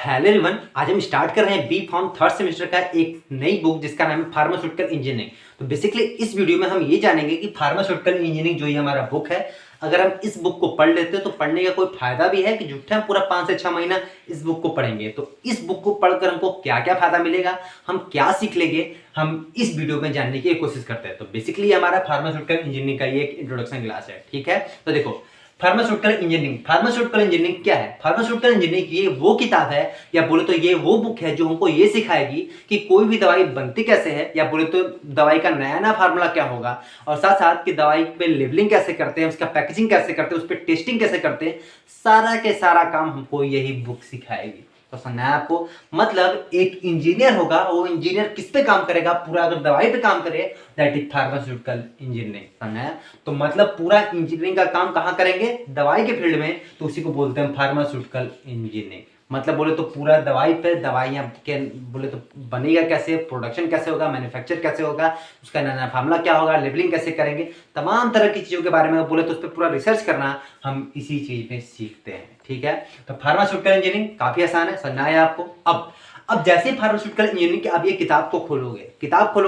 Hello everyone, आज हम start कर रहे हैं बी फार्म थर्ड सेमेस्टर का एक नई बुक जिसका नाम है फार्मास्यूटिकल इंजीनियरिंग। तो बेसिकली इस वीडियो में हम ये जानेंगे कि फार्मास्यूटिकल इंजीनियरिंग जो ये हमारा बुक है, अगर हम इस बुक को पढ़ लेते हैं तो पढ़ने का कोई फायदा भी है कि झूठे हम पूरा 5 से 6 महीना इस बुक को पढ़ेंगे। तो इस बुक को पढ़कर हमको क्या क्या फायदा मिलेगा, हम क्या सीख लेंगे, हम इस वीडियो में जानने की कोशिश करते हैं। तो बेसिकली हमारा फार्मास्यूटिकल इंजीनियरिंग का ये एक इंट्रोडक्शन क्लास है, ठीक है। तो देखो, फार्मास्यूटिकल इंजीनियरिंग क्या है? फार्मास्यूटिकल इंजीनियरिंग ये वो किताब है या बोले तो ये वो बुक है जो हमको ये सिखाएगी कि कोई भी दवाई बनती कैसे है, या बोले तो दवाई का नया नया फार्मूला क्या होगा, और साथ साथ कि दवाई पे लेबलिंग कैसे करते हैं, उसका पैकेजिंग कैसे करते हैं, उस पर टेस्टिंग कैसे करते हैं, सारा के सारा काम हमको यही बुक सिखाएगी। तो समझना है आपको? मतलब एक इंजीनियर होगा, वो इंजीनियर किस पे काम करेगा? पूरा अगर दवाई पे काम करे, दैट इज फार्मास्यूटिकल इंजीनियरिंग। समझना है? तो मतलब पूरा इंजीनियरिंग का काम कहाँ करेंगे? दवाई के फील्ड में, तो उसी को बोलते हैं फार्मास्यूटिकल इंजीनियरिंग। मतलब बोले तो पूरा दवाई पे, दवाइयाँ के बोले तो बनेगा कैसे, प्रोडक्शन कैसे होगा, मैन्युफैक्चर कैसे होगा, उसका नया नया फार्मूला क्या होगा, लेबलिंग कैसे करेंगे, तमाम तरह की चीज़ों के बारे में बोले तो उस पर पूरा रिसर्च करना हम इसी चीज़ में सीखते हैं, ठीक है। तो फार्मास्यूटिकल इंजीनियरिंग काफ़ी आसान है, समझना है आपको। अब जैसे ही फार्मास्यूटिकल इंजीनियरिंग की आप ये किताब को खोलोगे,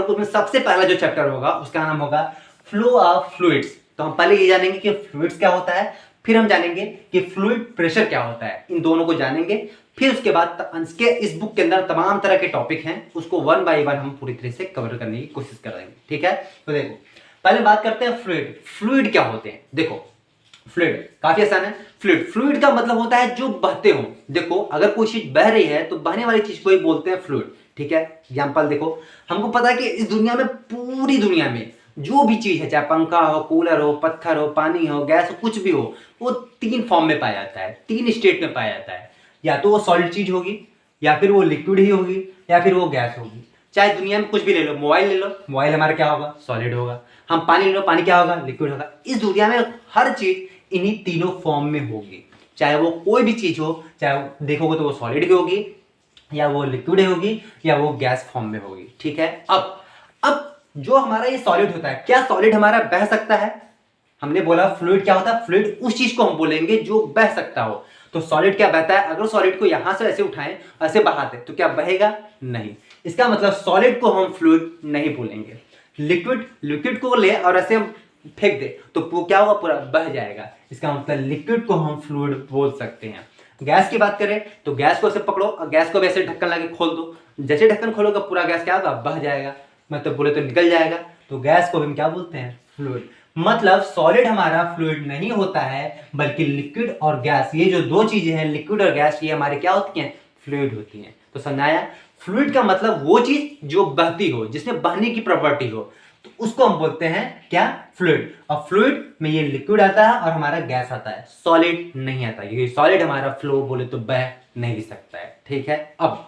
उसमें सबसे पहला जो चैप्टर होगा उसका नाम होगा फ्लो ऑफ फ्लूइड्स। तो हम पहले ये जानेंगे कि फ्लूइड्स क्या होता है, फिर हम जानेंगे कि फ्लूइड प्रेशर क्या होता है। इन दोनों को जानेंगे, फिर उसके बाद इस बुक के अंदर तमाम तरह के टॉपिक हैं, उसको वन बाय वन हम पूरी तरह से कवर करने की कोशिश करेंगे, ठीक है। तो देखो, पहले बात करते हैं फ्लूइड क्या होते हैं। देखो, फ्लूइड काफी आसान है। फ्लूइड का मतलब होता है जो बहते हो। देखो, अगर कोई चीज बह रही है तो बहने वाली चीज को ही बोलते हैं फ्लूइड, ठीक है। एग्जाम्पल देखो, हमको पता है कि इस दुनिया में, पूरी दुनिया में जो भी चीज है, चाहे पंखा हो, कूलर हो, पत्थर हो, पानी हो, गैस हो, कुछ भी हो, वो 3 फॉर्म में पाया जाता है, 3 स्टेट में पाया जाता है। या तो वो सॉलिड चीज होगी, या फिर वो लिक्विड ही होगी, या फिर वो गैस होगी। चाहे दुनिया में कुछ भी ले लो, मोबाइल ले लो, मोबाइल हमारा क्या होगा? सॉलिड होगा। हम पानी ले लो, पानी क्या होगा? लिक्विड होगा। इस दुनिया में हर चीज इन्हीं तीनों फॉर्म में होगी। चाहे वो कोई भी चीज हो, चाहे देखोगे तो वो सॉलिड भी होगी, या वो लिक्विड होगी, या वो गैस फॉर्म में होगी, ठीक है। अब जो हमारा ये सॉलिड होता है, क्या सॉलिड हमारा बह सकता है? हमने बोला फ्लूइड क्या होता है? फ्लूइड उस चीज को हम बोलेंगे जो बह सकता हो। तो सॉलिड क्या बहता है? अगर सॉलिड को यहां से ऐसे उठाएं, ऐसे बहाते, तो क्या बहेगा? नहीं। इसका मतलब सॉलिड को हम फ्लूइड नहीं बोलेंगे। लिक्विड को ले और ऐसे हम फेंक दे तो वो क्या होगा? पूरा बह जाएगा। इसका मतलब लिक्विड को हम फ्लूइड बोल सकते हैं। गैस की बात करें तो गैस को ऐसे पकड़ो और गैस को वैसे ढक्कन लगा के खोल दो, जैसे ढक्कन खोलोगे पूरा गैस क्या होगा? बह जाएगा, मतलब बोले तो निकल जाएगा। तो गैस को हम क्या बोलते हैं? फ्लूइड। मतलब सॉलिड हमारा फ्लूइड नहीं होता है, बल्कि लिक्विड और गैस, ये जो दो चीजें हैं, लिक्विड और गैस, ये हमारे क्या होती हैं? फ्लूइड होती हैं। तो समझाया? फ्लूइड का मतलब वो चीज जो बहती हो, जिसमें बहने की प्रॉपर्टी हो, तो उसको हम बोलते हैं क्या? फ्लूइड। और फ्लूइड में ये लिक्विड आता है और हमारा गैस आता है, सॉलिड नहीं आता, क्योंकि सॉलिड हमारा फ्लो बोले तो बह नहीं सकता है, ठीक है। अब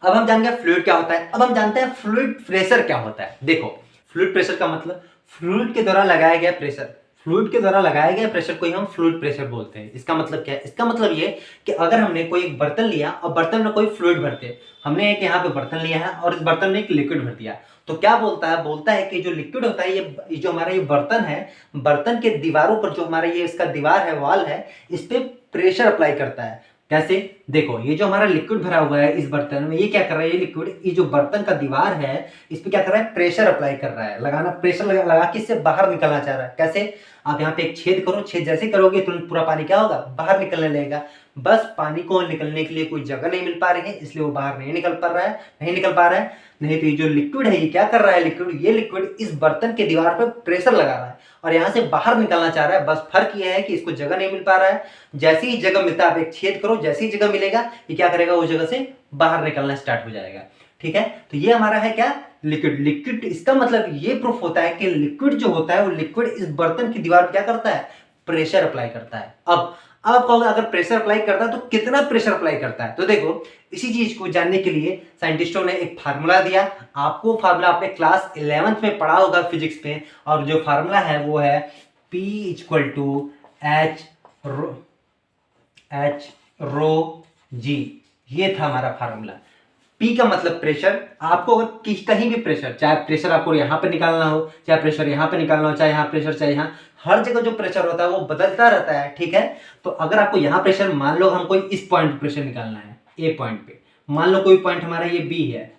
हम जान गए फ्लूइड क्या होता है। अब हम जानते हैं फ्लूइड प्रेशर क्या होता है। देखो, फ्लूइड प्रेशर का मतलब फ्लूइड के द्वारा लगाया गया प्रेशर। फ्लूइड के द्वारा लगाया गया प्रेशर को ही हम फ्लूइड प्रेशर बोलते हैं। इसका मतलब क्या है? इसका मतलब ये कि अगर हमने कोई एक बर्तन लिया और बर्तन में कोई फ्लूइड भरते, हमने एक यहाँ पे बर्तन लिया है और इस बर्तन में एक लिक्विड भर दिया, तो क्या बोलता है कि जो लिक्विड होता है, ये जो हमारा ये बर्तन है, बर्तन के दीवारों पर जो हमारा ये इसका दीवार है, वॉल है, इस पे प्रेशर अप्लाई करता है। कैसे? देखो, ये जो हमारा लिक्विड भरा हुआ है इस बर्तन में, ये क्या कर रहा है? ये लिक्विड, ये जो बर्तन का दीवार है, इस पे क्या कर रहा है? प्रेशर अप्लाई कर रहा है, लगाना, प्रेशर लगा के इससे बाहर निकलना चाह रहा है। कैसे? आप यहाँ पे एक छेद करो, छेद जैसे करोगे तुरंत पूरा पानी क्या होगा? बाहर निकलने लगेगा। बस पानी को निकलने के लिए कोई जगह नहीं मिल पा रही है, इसलिए वो बाहर नहीं निकल पा रहा है। नहीं तो ये जो लिक्विड है, ये क्या कर रहा है? ये लिक्विड इस बर्तन के दीवार पर प्रेशर लगा रहा है और यहाँ से बाहर निकलना चाह रहा है। बस फर्क ये है कि इसको जगह नहीं मिल पा रहा है। जैसे ही जगह मिलता है, आप एक छेद करो, जैसे ही जगह मिलेगा, ये क्या करेगा? उस जगह से बाहर निकलना स्टार्ट हो जाएगा, ठीक है। तो ये हमारा है क्या? लिक्विड। इसका मतलब ये प्रूफ होता है कि लिक्विड जो होता है, वो लिक्विड इस बर्तन की दीवार पर क्या करता है? प्रेशर अप्लाई करता है। अब आप कहोगे अगर प्रेशर अप्लाई करता है तो कितना प्रेशर अप्लाई करता है? तो देखो, इसी चीज को जानने के लिए साइंटिस्टों ने एक फार्मूला दिया। आपको फार्मूला आपने क्लास 11th में पढ़ा होगा फिजिक्स में, और जो फार्मूला है वो है P = H rho G। ये था हमारा फार्मूला। P का मतलब प्रेशर। आपको अगर कहीं भी प्रेशर, चाहे प्रेशर आपको यहाँ पे निकालना हो, चाहे प्रेशर यहाँ पे निकालना हो, चाहे यहाँ प्रेशर, चाहे यहाँ, हर जगह जो प्रेशर होता है वो बदलता रहता है, ठीक है। तो अगर आपको यहाँ प्रेशर, मान लो हमको इस पॉइंट प्रेशर निकालना है, ए पॉइंट पे। मान लो कोई पॉइंट हमारा ये बी है,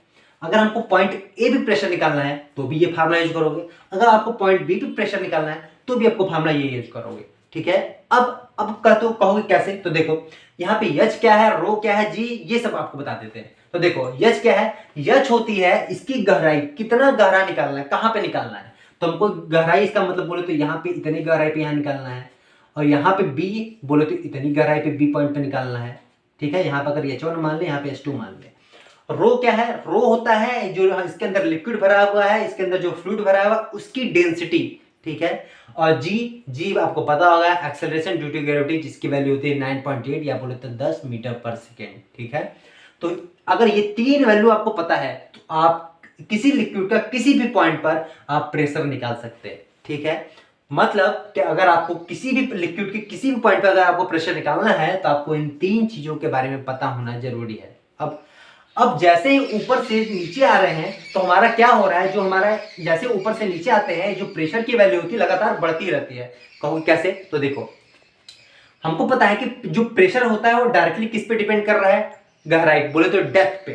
अगर हमको पॉइंट ए पे प्रेशर निकालना है तो भी ये फार्मूला यूज करोगे, अगर आपको पॉइंट बी पे प्रेशर निकालना है तो भी आपको फार्मूला ये यूज करोगे। ठीक है, अब कहोगे कैसे, तो देखो यहाँ पे एच क्या है, रो क्या है, जी, ये सब आपको बता देते हैं। तो देखो एच क्या है, एच होती है इसकी गहराई, कितना गहरा निकालना है, कहां पे निकालना है। तो हमको गहराई इसका मतलब बोले तो यहाँ पे इतनी गहराई पे यहाँ निकालना है, और यहाँ पे बी बोले तो इतनी गहराई पे बी पॉइंट पे निकालना है। ठीक है, यहाँ पे अगर H1 मान ले, यहाँ पे H2 मान ले। रो क्या है, रो होता है जो इसके अंदर लिक्विड भरा हुआ है, इसके अंदर जो फ्लूइड भरा हुआ है उसकी डेंसिटी। ठीक है, और जी आपको पता होगा एक्सेलरेशन ड्यू टू ग्रेविटी, जिसकी वैल्यू होती है 9.8 या बोले तो 10 मीटर पर सेकेंड। ठीक है, तो अगर ये तीन वैल्यू आपको पता है तो आप किसी लिक्विड का किसी भी पॉइंट पर आप प्रेशर निकाल सकते हैं। ठीक है, मतलब कि अगर आपको किसी भी लिक्विड के किसी भी पॉइंट पर अगर आपको प्रेशर निकालना है तो आपको इन तीन चीजों के बारे में पता होना जरूरी है। अब जैसे ही ऊपर से नीचे आ रहे हैं तो हमारा क्या हो रहा है, जो हमारा जैसे ऊपर से नीचे आते हैं जो प्रेशर की वैल्यू होती है लगातार बढ़ती रहती है। कहोगे कैसे, तो देखो हमको पता है कि जो प्रेशर होता है वो डायरेक्टली किस पे डिपेंड कर रहा है, गहराई, बोले तो डेप्थ पे।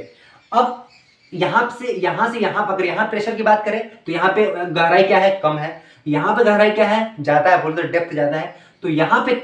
अब यहां से यहां अगर यहां प्रेशर की बात करें तो यहाँ पे गहराई क्या है, कम है, यहाँ पे गहराई क्या है, ज्यादा है, बोले तो डेप्थ ज्यादा है। तो यहाँ पे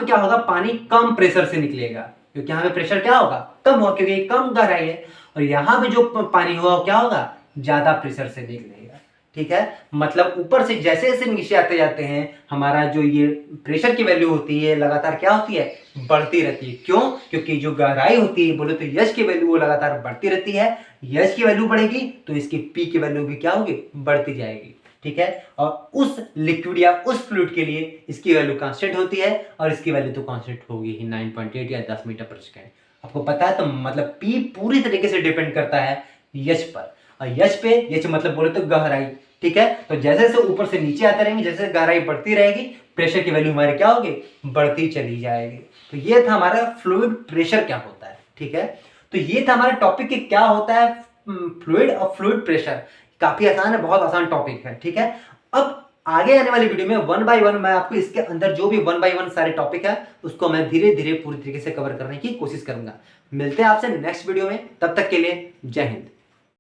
क्या होगा, पानी कम प्रेशर से निकलेगा, क्योंकि यहाँ पे प्रेशर क्या होगा, कम होगा, क्योंकि कम गहराई है। और यहाँ पे जो पानी होगा क्या होगा, ज्यादा प्रेशर से निकलेगा। ठीक है, मतलब ऊपर से जैसे जैसे नीचे आते जाते हैं हमारा जो ये प्रेशर की वैल्यू होती है लगातार क्या होती है, बढ़ती रहती है। क्यों, क्योंकि जो गहराई होती है बोले तो यश की वैल्यू वो लगातार बढ़ती रहती है। यश की वैल्यू बढ़ेगी तो इसकी पी की वैल्यू भी क्या होगी, बढ़ती जाएगी। ठीक है, और उस लिक्विड या उस फ्लूइड के लिए इसकी वैल्यू कांस्टेंट होती है, और इसकी वैल्यू तो कांस्टेंट होगी ही 9.8 या 10 मीटर पर सेकेंड। आपको पता है, तो मतलब पी पूरी तरीके से डिपेंड करता है यश पर, और यश पे, यश मतलब बोले तो गहराई। ठीक है, तो जैसे जैसे ऊपर से नीचे आते रहेंगे, जैसे गहराई बढ़ती रहेगी, प्रेशर की वैल्यू हमारी क्या होगी, बढ़ती चली जाएगी। तो ये था हमारा फ्लूइड प्रेशर क्या होता है। ठीक है, तो ये था हमारा टॉपिक कि क्या होता है फ्लूइड और फ्लूइड प्रेशर। काफी आसान है, बहुत आसान टॉपिक है। ठीक है, अब आगे आने वाली वीडियो में 1 बाय 1 मैं आपको इसके अंदर जो भी 1 बाय 1 सारे टॉपिक है उसको मैं धीरे धीरे पूरी तरीके से कवर करने की कोशिश करूंगा। मिलते हैं आपसे नेक्स्ट वीडियो में, तब तक के लिए जय हिंद।